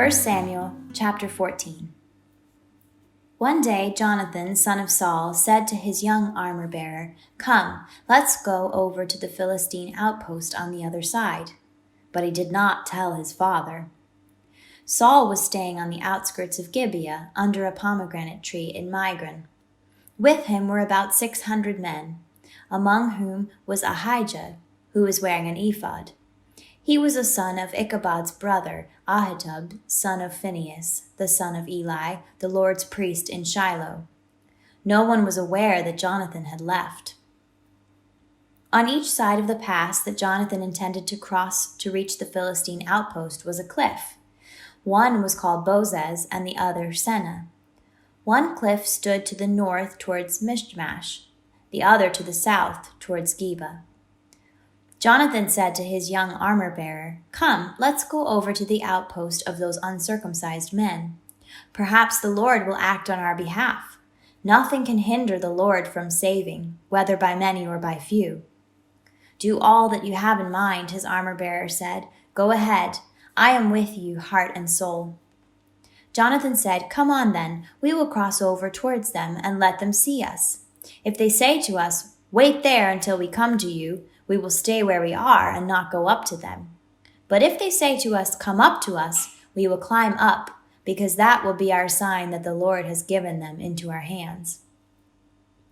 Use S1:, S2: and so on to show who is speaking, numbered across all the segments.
S1: 1 Samuel chapter 14. One day Jonathan, son of Saul, said to his young armor-bearer, "Come, let's go over to the Philistine outpost on the other side." But he did not tell his father. Saul was staying on the outskirts of Gibeah under a pomegranate tree in Migron. With him were about 600 men, among whom was Ahijah, who was wearing an ephod. He was a son of Ichabod's brother, Ahitub, son of Phinehas, the son of Eli, the Lord's priest in Shiloh. No one was aware that Jonathan had left. On each side of the pass that Jonathan intended to cross to reach the Philistine outpost was a cliff. One was called Bozez and the other Seneh. One cliff stood to the north towards Michmash, the other to the south towards Geba. Jonathan said to his young armor-bearer, "Come, let's go over to the outpost of those uncircumcised men. Perhaps the Lord will act on our behalf. Nothing can hinder the Lord from saving, whether by many or by few." "Do all that you have in mind," his armor-bearer said. "Go ahead. I am with you, heart and soul." Jonathan said, "Come on then, we will cross over towards them and let them see us. If they say to us, 'Wait there until we come to you,' we will stay where we are and not go up to them. But if they say to us, 'Come up to us,' we will climb up, because that will be our sign that the Lord has given them into our hands."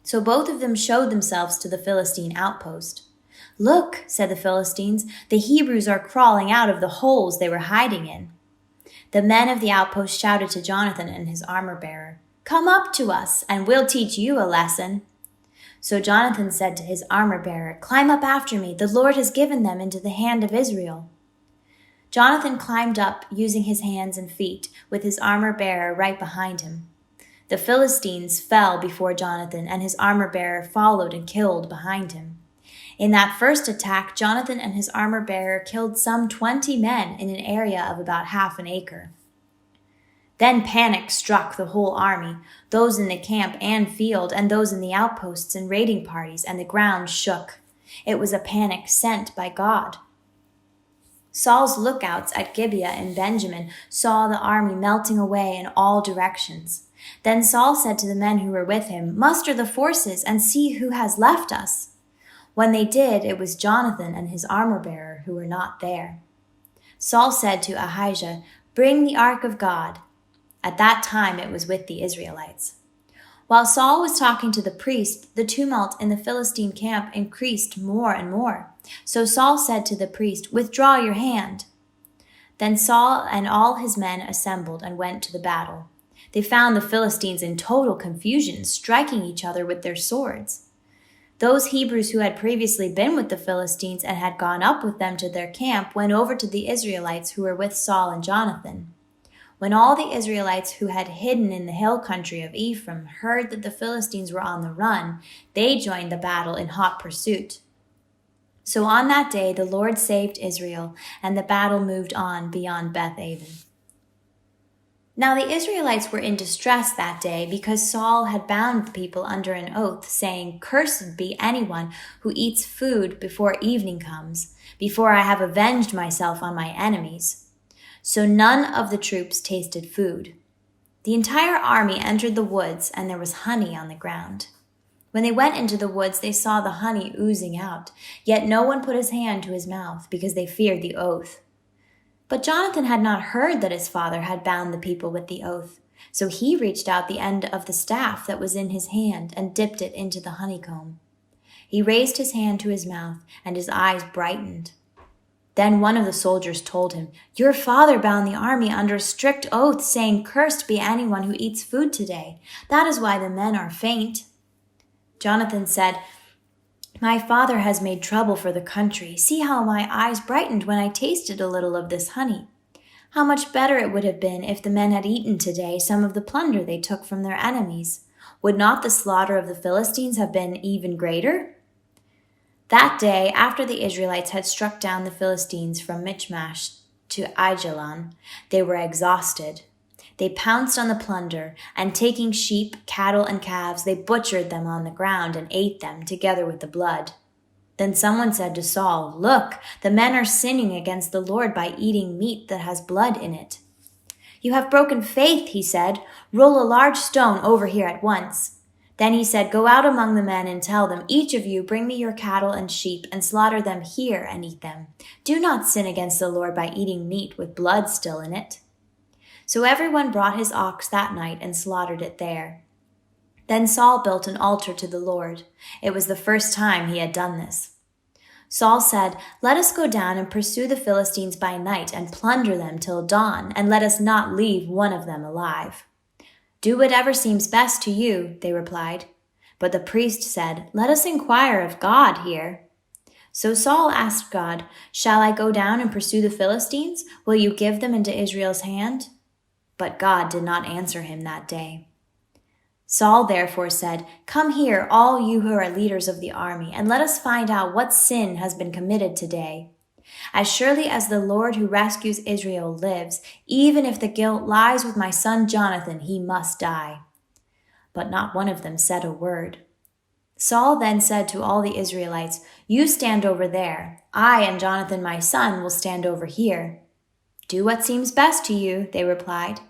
S1: So both of them showed themselves to the Philistine outpost. "Look," said the Philistines, "the Hebrews are crawling out of the holes they were hiding in." The men of the outpost shouted to Jonathan and his armor-bearer, "Come up to us, and we'll teach you a lesson." So Jonathan said to his armor-bearer, "Climb up after me. The Lord has given them into the hand of Israel." Jonathan climbed up using his hands and feet, with his armor-bearer right behind him. The Philistines fell before Jonathan, and his armor-bearer followed and killed behind him. In that first attack, Jonathan and his armor-bearer killed some 20 men in an area of about half an acre. Then panic struck the whole army, those in the camp and field, and those in the outposts and raiding parties, and the ground shook. It was a panic sent by God. Saul's lookouts at Gibeah and Benjamin saw the army melting away in all directions. Then Saul said to the men who were with him, "Muster the forces and see who has left us." When they did, it was Jonathan and his armor-bearer who were not there. Saul said to Ahijah, "Bring the ark of God." At that time it was with the Israelites. While Saul was talking to the priest, the tumult in the Philistine camp increased more and more. So Saul said to the priest, "Withdraw your hand." Then Saul and all his men assembled and went to the battle. They found the Philistines in total confusion, striking each other with their swords. Those Hebrews who had previously been with the Philistines and had gone up with them to their camp went over to the Israelites who were with Saul and Jonathan. When all the Israelites who had hidden in the hill country of Ephraim heard that the Philistines were on the run, they joined the battle in hot pursuit. So on that day the Lord saved Israel, and the battle moved on beyond Beth-aven. Now the Israelites were in distress that day because Saul had bound the people under an oath, saying, "Cursed be anyone who eats food before evening comes, before I have avenged myself on my enemies." So none of the troops tasted food. The entire army entered the woods, and there was honey on the ground. When they went into the woods, they saw the honey oozing out, yet no one put his hand to his mouth because they feared the oath. But Jonathan had not heard that his father had bound the people with the oath, so he reached out the end of the staff that was in his hand and dipped it into the honeycomb. He raised his hand to his mouth, and his eyes brightened. Then one of the soldiers told him, "Your father bound the army under a strict oath, saying, 'Cursed be anyone who eats food today.' That is why the men are faint." Jonathan said, "My father has made trouble for the country. See how my eyes brightened when I tasted a little of this honey. How much better it would have been if the men had eaten today some of the plunder they took from their enemies. Would not the slaughter of the Philistines have been even greater?" That day, after the Israelites had struck down the Philistines from Michmash to Aijalon, they were exhausted. They pounced on the plunder, and taking sheep, cattle, and calves, they butchered them on the ground and ate them together with the blood. Then someone said to Saul, "Look, the men are sinning against the Lord by eating meat that has blood in it." "You have broken faith," he said. "Roll a large stone over here at once." Then he said, "Go out among the men and tell them, each of you bring me your cattle and sheep and slaughter them here and eat them. Do not sin against the Lord by eating meat with blood still in it." So everyone brought his ox that night and slaughtered it there. Then Saul built an altar to the Lord. It was the first time he had done this. Saul said, "Let us go down and pursue the Philistines by night and plunder them till dawn, and let us not leave one of them alive." "Do whatever seems best to you," they replied. But the priest said, "Let us inquire of God here." So Saul asked God, "Shall I go down and pursue the Philistines? Will you give them into Israel's hand?" But God did not answer him that day. Saul therefore said, "Come here, all you who are leaders of the army, and let us find out what sin has been committed today. As surely as the Lord who rescues Israel lives, even if the guilt lies with my son Jonathan, he must die." But not one of them said a word. Saul then said to all the Israelites, "You stand over there. I and Jonathan my son will stand over here." "Do what seems best to you," they replied.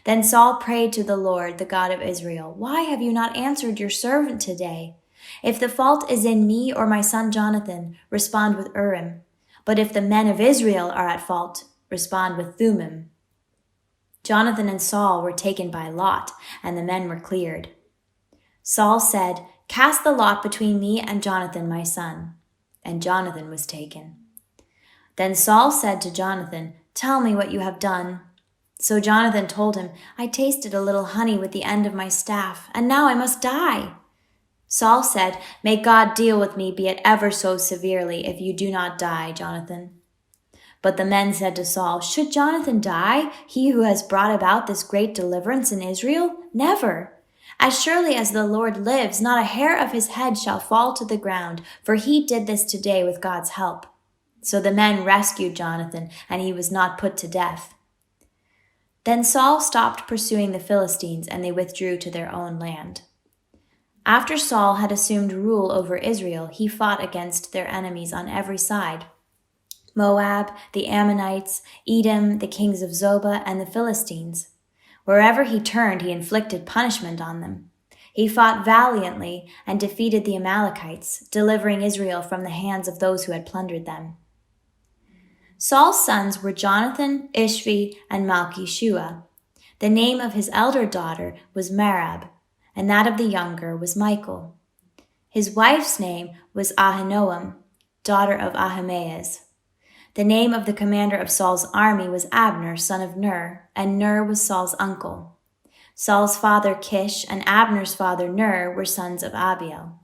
S1: Then Saul prayed to the Lord, the God of Israel, "Why have you not answered your servant today? If the fault is in me or my son Jonathan, respond with Urim. But if the men of Israel are at fault, respond with Thummim." Jonathan and Saul were taken by lot, and the men were cleared. Saul said, "Cast the lot between me and Jonathan my son." And Jonathan was taken. Then Saul said to Jonathan, "Tell me what you have done." So Jonathan told him, "I tasted a little honey with the end of my staff, and now I must die." Saul said, "May God deal with me, be it ever so severely, if you do not die, Jonathan." But the men said to Saul, "Should Jonathan die, he who has brought about this great deliverance in Israel? Never! As surely as the Lord lives, not a hair of his head shall fall to the ground, for he did this today with God's help." So the men rescued Jonathan, and he was not put to death. Then Saul stopped pursuing the Philistines, and they withdrew to their own land. After Saul had assumed rule over Israel, he fought against their enemies on every side: Moab, the Ammonites, Edom, the kings of Zobah, and the Philistines. Wherever he turned, he inflicted punishment on them. He fought valiantly and defeated the Amalekites, delivering Israel from the hands of those who had plundered them. Saul's sons were Jonathan, Ishvi, and Malchishua. The name of his elder daughter was Merab, and that of the younger was Michal. His wife's name was Ahinoam, daughter of Ahimaaz. The name of the commander of Saul's army was Abner, son of Ner, and Ner was Saul's uncle. Saul's father Kish and Abner's father Ner were sons of Abiel.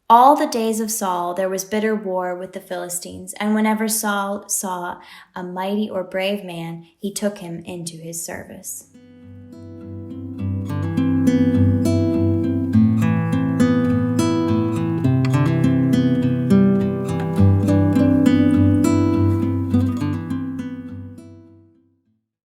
S1: All the days of Saul there was bitter war with the Philistines, and whenever Saul saw a mighty or brave man, he took him into his service.